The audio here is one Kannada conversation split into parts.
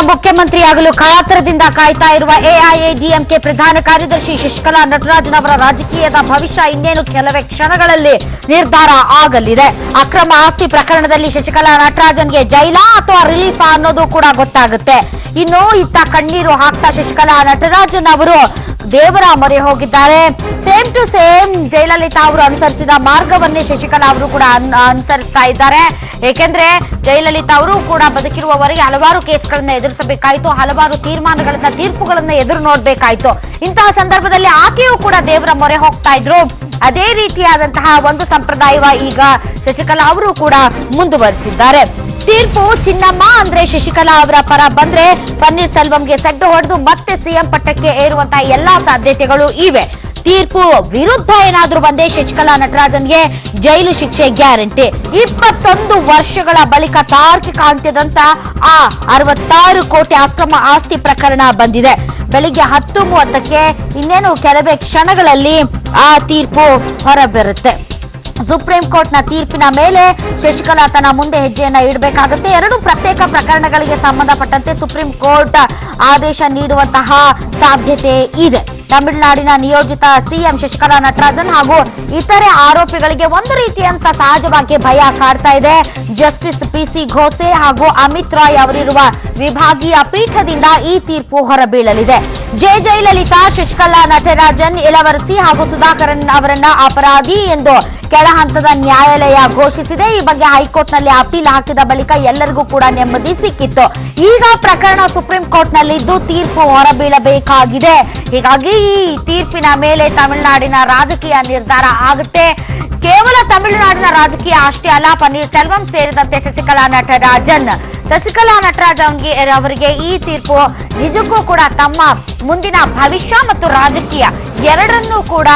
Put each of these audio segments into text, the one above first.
ಮುಖ್ಯಮಂತ್ರಿಯಾಗಲು ಕಾತರದಿಂದ ಕಾಯ್ತಾ ಇರುವ ಎಐಎಡಿಎಂಕೆ ಪ್ರಧಾನ ಕಾರ್ಯದರ್ಶಿ ಶಶಿಕಲಾ ನಟರಾಜನ್ ಅವರ ರಾಜಕೀಯದ ಭವಿಷ್ಯ ಇನ್ನೇನು ಕೆಲವೇ ಕ್ಷಣಗಳಲ್ಲಿ ನಿರ್ಧಾರ ಆಗಲಿದೆ. ಅಕ್ರಮ ಆಸ್ತಿ ಪ್ರಕರಣದಲ್ಲಿ ಶಶಿಕಲಾ ನಟರಾಜನ್ಗೆ ಜೈಲಾ ಅಥವಾ ರಿಲೀಫಾ ಅನ್ನೋದು ಕೂಡ ಗೊತ್ತಾಗುತ್ತೆ. ಇನ್ನು ಇತ್ತ ಕಣ್ಣೀರು ಹಾಕ್ತಾ ಶಶಿಕಲಾ ನಟರಾಜನ್ ಅವರು ದೇವರ ಮೊರೆ ಹೋಗಿದ್ದಾರೆ. ಸೇಮ್ ಟು ಸೇಮ್ ಜಯಲಲಿತಾ ಅವರು ಅನುಸರಿಸಿದ ಮಾರ್ಗವನ್ನೇ ಶಶಿಕಲಾ ಅವರು ಕೂಡ ಅನುಸರಿಸ್ತಾ ಇದ್ದಾರೆ. ಏಕೆಂದ್ರೆ ಜಯಲಲಿತಾ ಅವರು ಕೂಡ ಬದುಕಿರುವವರೆಗೆ ಹಲವಾರು ಕೇಸ್ಗಳನ್ನ ಎದುರಿಸಬೇಕಾಯಿತು, ಹಲವಾರು ತೀರ್ಪುಗಳನ್ನ ಎದುರು ನೋಡ್ಬೇಕಾಯ್ತು. ಇಂತಹ ಸಂದರ್ಭದಲ್ಲಿ ಆಕೆಯೂ ಕೂಡ ದೇವರ ಮೊರೆ ಹೋಗ್ತಾ ಇದ್ರು. ಅದೇ ರೀತಿಯಾದಂತಹ ಒಂದು ಸಂಪ್ರದಾಯವ ಈಗ ಶಶಿಕಲಾ ಅವರು ಕೂಡ ಮುಂದುವರಿಸಿದ್ದಾರೆ. ತೀರ್ಪು ಚಿನ್ನಮ್ಮ ಅಂದ್ರೆ ಶಶಿಕಲಾ ಅವರ ಪರ ಬಂದ್ರೆ ಪನ್ನೀರ್ ಸೆಲ್ವಂಗೆ ಸೆಡ್ಡು ಹೊಡೆದು ಮತ್ತೆ ಸಿಎಂ ಪಟ್ಟಕ್ಕೆ ಏರುವಂತಹ ಎಲ್ಲಾ ಸಾಧ್ಯತೆಗಳು ಇವೆ. ತೀರ್ಪು ವಿರುದ್ಧ ಏನಾದ್ರೂ ಬಂದೇ ಶಶಿಕಲಾ ನಟರಾಜನ್ಗೆ ಜೈಲು ಶಿಕ್ಷೆ ಗ್ಯಾರಂಟಿ. 21 ವರ್ಷಗಳ ಬಳಿಕ ತಾರ್ಕಿಕ ಅಂತ್ಯದಂತ ಆ 66 ಕೋಟಿ ಅಕ್ರಮ ಆಸ್ತಿ ಪ್ರಕರಣ ಬಂದಿದೆ. ಬೆಳಿಗ್ಗೆ 10:30ಕ್ಕೆ ಇನ್ನೇನು ಕೆಲವೇ ಕ್ಷಣಗಳಲ್ಲಿ ಆ ತೀರ್ಪು ಹೊರಬರುತ್ತೆ. ಸುಪ್ರೀಂ ಕೋರ್ಟ್ನ ತೀರ್ಪಿನ ಮೇಲೆ ಶಶಿಕಲಾ ತನ್ನ ಮುಂದೆ ಹೆಜ್ಜೆಯನ್ನ ಇಡಬೇಕಾಗುತ್ತೆ. ಎರಡು ಪ್ರತ್ಯೇಕ ಪ್ರಕರಣಗಳಿಗೆ ಸಂಬಂಧಪಟ್ಟಂತೆ ಸುಪ್ರೀಂ ಕೋರ್ಟ್ ಆದೇಶ ನೀಡುವಂತಹ ಸಾಧ್ಯತೆ ಇದೆ. ತಮಿಳುನಾಡಿನ ನಿಯೋಜಿತ ಸಿಎಂ ಶಶಿಕಲಾ ನಟರಾಜನ್ ಹಾಗೂ ಇತರೆ ಆರೋಪಿಗಳಿಗೆ ಒಂದು ರೀತಿಯಂತ ಸಹಜವಾಗಿ ಭಯ ಕಾಡ್ತಾ ಇದೆ. ಜಸ್ಟಿಸ್ ಪಿಸಿ ಘೋಸೆ ಹಾಗೂ ಅಮಿತ್ ರಾಯ್ ಅವರಿರುವ ವಿಭಾಗೀಯ ಪೀಠದಿಂದ ಈ ತೀರ್ಪು ಹೊರಬೀಳಲಿದೆ. ಜಯಲಲಿತಾ, ಶಶಿಕಲಾ ನಟರಾಜನ್, ಇಳವರಸಿ ಹಾಗೂ ಸುಧಾಕರನ್ ಅವರನ್ನ ಅಪರಾಧಿ ಎಂದು ಕೆಳ ಹಂತದ ನ್ಯಾಯಾಲಯ ಘೋಷಿಸಿದೆ. ಈ ಬಗ್ಗೆ ಹೈಕೋರ್ಟ್ನಲ್ಲಿ ಅಪೀಲ್ ಹಾಕಿದ ಬಳಿಕ ಎಲ್ಲರಿಗೂ ಕೂಡ ನೆಮ್ಮದಿ ಸಿಕ್ಕಿತ್ತು. ಈಗ ಪ್ರಕರಣ ಸುಪ್ರೀಂ ಕೋರ್ಟ್ನಲ್ಲಿದ್ದು ತೀರ್ಪು ಹೊರಬೀಳಬೇಕಾಗಿದೆ. ಹೀಗಾಗಿ ಈ ತೀರ್ಪಿನ ಮೇಲೆ ತಮಿಳುನಾಡಿನ ರಾಜಕೀಯ ನಿರ್ಧಾರ ಆಗುತ್ತೆ. ಕೇವಲ ತಮಿಳುನಾಡಿನ ರಾಜಕೀಯ ಅಷ್ಟೇ ಅಲ್ಲ, ಪನ್ನೀರ್ ಸೆಲ್ವಂ ಸೇರಿದಂತೆ ಶಶಿಕಲಾ ನಟರಾಜನ್ ಅವರಿಗೆ ಈ ತೀರ್ಪು ನಿಜಕ್ಕೂ ಕೂಡ ತಮ್ಮ ಮುಂದಿನ ಭವಿಷ್ಯ ಮತ್ತು ರಾಜಕೀಯ ಎರಡನ್ನೂ ಕೂಡ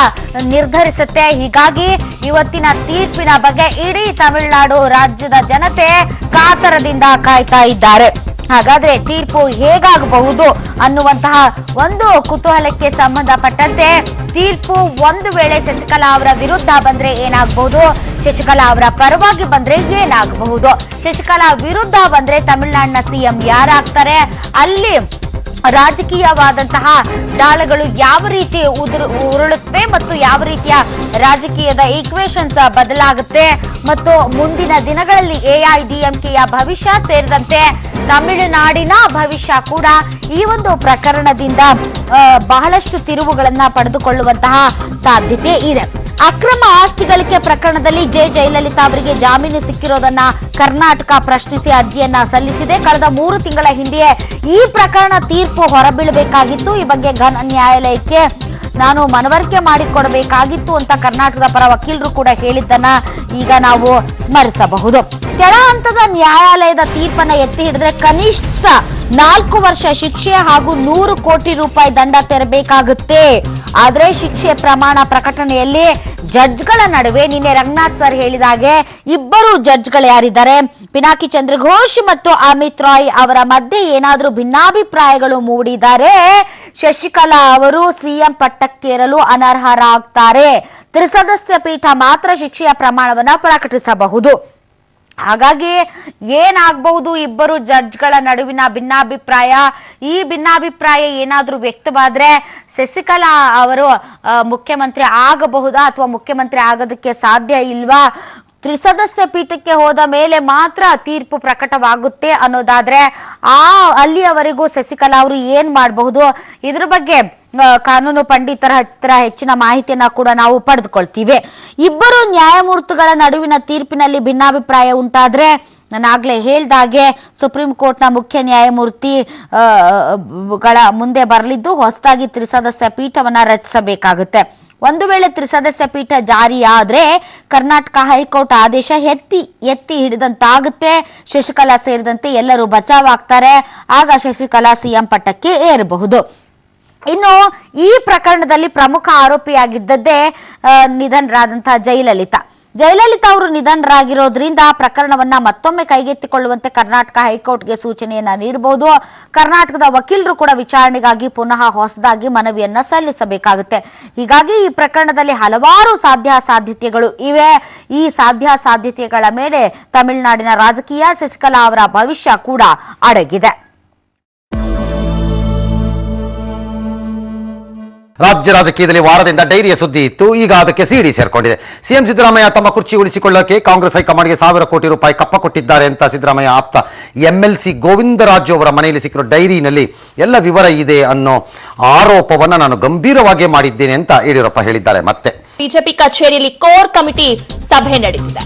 ನಿರ್ಧರಿಸುತ್ತೆ. ಹೀಗಾಗಿ ಇವತ್ತಿನ ತೀರ್ಪಿನ ಬಗ್ಗೆ ಇಡೀ ತಮಿಳುನಾಡು ರಾಜ್ಯದ ಜನತೆ ಕಾತರದಿಂದ ಕಾಯ್ತಾ ಇದ್ದಾರೆ. ಹಾಗಾದ್ರೆ ತೀರ್ಪು ಹೇಗಾಗಬಹುದು ಅನ್ನುವಂತಹ ಒಂದು ಕುತೂಹಲಕ್ಕೆ ಸಂಬಂಧಪಟ್ಟಂತೆ ತೀರ್ಪು ಒಂದು ವೇಳೆ ಶಶಿಕಲಾ ಅವರ ವಿರುದ್ಧ ಬಂದ್ರೆ ಏನಾಗಬಹುದು, ಶಶಿಕಲಾ ಅವರ ಪರವಾಗಿ ಬಂದ್ರೆ ಏನಾಗಬಹುದು, ಶಶಿಕಲಾ ವಿರುದ್ಧ ಬಂದ್ರೆ ತಮಿಳುನಾಡಿನ ಸಿಎಂ ಯಾರಾಗ್ತಾರೆ, ಅಲ್ಲಿ ರಾಜಕೀಯವಾದಂತಹ ದಾಳಗಳು ಯಾವ ರೀತಿ ಉರುಳುತ್ತವೆ ಮತ್ತು ಯಾವ ರೀತಿಯ ರಾಜಕೀಯದ ಈಕ್ವೇಷನ್ಸ್ ಬದಲಾಗುತ್ತೆ ಮತ್ತು ಮುಂದಿನ ದಿನಗಳಲ್ಲಿ ಎಐಎಡಿಎಂಕೆಯ ಭವಿಷ್ಯ ಸೇರಿದಂತೆ ತಮಿಳುನಾಡಿನ ಭವಿಷ್ಯ ಕೂಡ ಈ ಒಂದು ಪ್ರಕರಣದಿಂದ ಬಹಳಷ್ಟು ತಿರುವುಗಳನ್ನ ಪಡೆದುಕೊಳ್ಳುವಂತಹ ಸಾಧ್ಯತೆ ಇದೆ. ಅಕ್ರಮ ಆಸ್ತಿ ಗಳಿಕೆ ಪ್ರಕರಣದಲ್ಲಿ ಜಯಲಲಿತಾ ಅವರಿಗೆ ಜಾಮೀನು ಸಿಕ್ಕಿರೋದನ್ನ ಕರ್ನಾಟಕ ಪ್ರಶ್ನಿಸಿ ಅರ್ಜಿಯನ್ನ ಸಲ್ಲಿಸಿದೆ. ಕಳೆದ 3 ತಿಂಗಳ ಹಿಂದೆಯೇ ಈ ಪ್ರಕರಣ ತೀರ್ಪು ಹೊರಬೀಳಬೇಕಾಗಿತ್ತು. ಈ ಬಗ್ಗೆ ಘನ ನ್ಯಾಯಾಲಯಕ್ಕೆ ನಾನು ಮನವರಿಕೆ ಮಾಡಿಕೊಡಬೇಕಾಗಿತ್ತು ಅಂತ ಕರ್ನಾಟಕದ ಪರ ವಕೀಲರು ಕೂಡ ಹೇಳಿದ್ದನ್ನ ಈಗ ನಾವು ಸ್ಮರಿಸಬಹುದು. ಕೆಳ ಹಂತದ ನ್ಯಾಯಾಲಯದ ತೀರ್ಪನ್ನ ಎತ್ತಿ ಹಿಡಿದ್ರೆ ಕನಿಷ್ಠ 4 ವರ್ಷ ಶಿಕ್ಷೆ ಹಾಗೂ 100 ಕೋಟಿ ರೂಪಾಯಿ ದಂಡ ತೆರಬೇಕಾಗುತ್ತೆ. ಆದ್ರೆ ಶಿಕ್ಷೆ ಪ್ರಮಾಣ ಪ್ರಕಟಣೆಯಲ್ಲಿ ಜಡ್ಜ್ಗಳ ನಡುವೆ ನಿನ್ನೆ ರಂಗನಾಥ್ ಸರ್ ಹೇಳಿದ ಹಾಗೆ ಇಬ್ಬರು ಜಡ್ಜ್ಗಳು ಯಾರಿದ್ದಾರೆ, ಪಿನಾಕಿ ಚಂದ್ರ ಘೋಷ್ ಮತ್ತು ಅಮಿತ್ ರಾಯ್ ಅವರ ಮಧ್ಯೆ ಏನಾದ್ರೂ ಭಿನ್ನಾಭಿಪ್ರಾಯಗಳು ಮೂಡಿದರೆ ಶಶಿಕಲಾ ಅವರು ಸಿಎಂ ಪಟ್ಟಕ್ಕೇರಲು ಅನರ್ಹರಾಗ್ತಾರೆ. ತ್ರಿಸದಸ್ಯ ಪೀಠ ಮಾತ್ರ ಶಿಕ್ಷೆಯ ಪ್ರಮಾಣವನ್ನ ಪ್ರಕಟಿಸಬಹುದು. ಹಾಗಾಗಿ ಏನಾಗಬಹುದು ಇಬ್ಬರು ಜಡ್ಜ್ಗಳ ನಡುವಿನ ಭಿನ್ನಾಭಿಪ್ರಾಯ, ಈ ಭಿನ್ನಾಭಿಪ್ರಾಯ ಏನಾದ್ರೂ ವ್ಯಕ್ತವಾದ್ರೆ ಶಶಿಕಲಾ ಅವರು ಮುಖ್ಯಮಂತ್ರಿ ಆಗಬಹುದಾ ಅಥವಾ ಮುಖ್ಯಮಂತ್ರಿ ಆಗೋದಕ್ಕೆ ಸಾಧ್ಯ ಇಲ್ವಾ, ತ್ರಿಸದಸ್ಯ ಪೀಠಕ್ಕೆ ಹೋದ ಮೇಲೆ ಮಾತ್ರ ತೀರ್ಪು ಪ್ರಕಟವಾಗುತ್ತೆ ಅನ್ನೋದಾದ್ರೆ ಅಲ್ಲಿಯವರೆಗೂ ಶಶಿಕಲಾ ಅವರು ಏನ್ ಮಾಡಬಹುದು, ಇದ್ರ ಬಗ್ಗೆ ಕಾನೂನು ಪಂಡಿತರ ಹತ್ತಿರ ಹೆಚ್ಚಿನ ಮಾಹಿತಿಯನ್ನ ಕೂಡ ನಾವು ಪಡೆದುಕೊಳ್ತೀವಿ. ಇಬ್ಬರು ನ್ಯಾಯಮೂರ್ತಿಗಳ ನಡುವಿನ ತೀರ್ಪಿನಲ್ಲಿ ಭಿನ್ನಾಭಿಪ್ರಾಯ ಉಂಟಾದ್ರೆ ನಾನಾಗ್ಲೇ ಹೇಳ್ದಾಗೆ ಸುಪ್ರೀಂ ಕೋರ್ಟ್ನ ಮುಖ್ಯ ನ್ಯಾಯಮೂರ್ತಿ ಗಳ ಮುಂದೆ ಬರಲಿದ್ದು ಹೊಸದಾಗಿ ತ್ರಿಸದಸ್ಯ ಪೀಠವನ್ನ ರಚಿಸಬೇಕಾಗುತ್ತೆ. ಒಂದು ವೇಳೆ ತ್ರಿಸದಸ್ಯ ಪೀಠ ಜಾರಿಯಾದ್ರೆ ಕರ್ನಾಟಕ ಹೈಕೋರ್ಟ್ ಆದೇಶ ಎತ್ತಿ ಹಿಡಿದಂತಾಗುತ್ತೆ. ಶಶಿಕಲಾ ಸೇರಿದಂತೆ ಎಲ್ಲರೂ ಬಚಾವಾಗ್ತಾರೆ. ಆಗ ಶಶಿಕಲಾ ಸಿಎಂ ಪಟ್ಟಕ್ಕೆ ಏರಬಹುದು. ಇನ್ನು ಈ ಪ್ರಕರಣದಲ್ಲಿ ಪ್ರಮುಖ ಆರೋಪಿಯಾಗಿದ್ದದ್ದೇ ನಿಧನರಾದಂತಹ ಜಯಲಲಿತಾ ಅವರು ನಿಧನರಾಗಿರೋದ್ರಿಂದ ಪ್ರಕರಣವನ್ನ ಮತ್ತೊಮ್ಮೆ ಕೈಗೆತ್ತಿಕೊಳ್ಳುವಂತೆ ಕರ್ನಾಟಕ ಹೈಕೋರ್ಟ್ಗೆ ಸೂಚನೆಯನ್ನ ನೀಡಬಹುದು. ಕರ್ನಾಟಕದ ವಕೀಲರು ಕೂಡ ವಿಚಾರಣೆಗಾಗಿ ಪುನಃ ಹೊಸದಾಗಿ ಮನವಿಯನ್ನ ಸಲ್ಲಿಸಬೇಕಾಗುತ್ತೆ. ಹೀಗಾಗಿ ಈ ಪ್ರಕರಣದಲ್ಲಿ ಹಲವಾರು ಸಾಧ್ಯತೆಗಳು ಇವೆ. ಈ ಸಾಧ್ಯತೆಗಳ ಮೇಲೆ ತಮಿಳುನಾಡಿನ ರಾಜಕೀಯ, ಶಶಿಕಲಾ ಅವರ ಭವಿಷ್ಯ ಕೂಡ ಅಡಗಿದೆ. ರಾಜ್ಯ ರಾಜಕೀಯದಲ್ಲಿ ವಾರದಿಂದ ಡೈರಿಯ ಸುದ್ದಿ ಇತ್ತು. ಈಗ ಅದಕ್ಕೆ ಸಿಡಿ ಸೇರ್ಕೊಂಡಿದೆ. ಸಿಎಂ ಸಿದ್ದರಾಮಯ್ಯ ತಮ್ಮ ಕುರ್ಚಿ ಉಳಿಸಿಕೊಳ್ಳಕ್ಕೆ ಕಾಂಗ್ರೆಸ್ ಹೈಕಮಾಂಡ್ಗೆ 1,000 ಕೋಟಿ ರೂಪಾಯಿ ಕಪ್ಪ ಕೊಟ್ಟಿದ್ದಾರೆ ಅಂತ ಸಿದ್ದರಾಮಯ್ಯ ಆಪ್ತ MLC ಗೋವಿಂದರಾಜು ಅವರ ಮನೆಯಲ್ಲಿ ಸಿಕ್ಕಿರೋ ಡೈರಿನಲ್ಲಿ ಎಲ್ಲ ವಿವರ ಇದೆ ಅನ್ನೋ ಆರೋಪವನ್ನ ನಾನು ಗಂಭೀರವಾಗಿ ಮಾಡಿದ್ದೇನೆ ಅಂತ ಯಡಿಯೂರಪ್ಪ ಹೇಳಿದ್ದಾರೆ. ಮತ್ತೆ ಬಿಜೆಪಿ ಕಚೇರಿಯಲ್ಲಿ ಕೋರ್ ಕಮಿಟಿ ಸಭೆ ನಡೆದಿದೆ.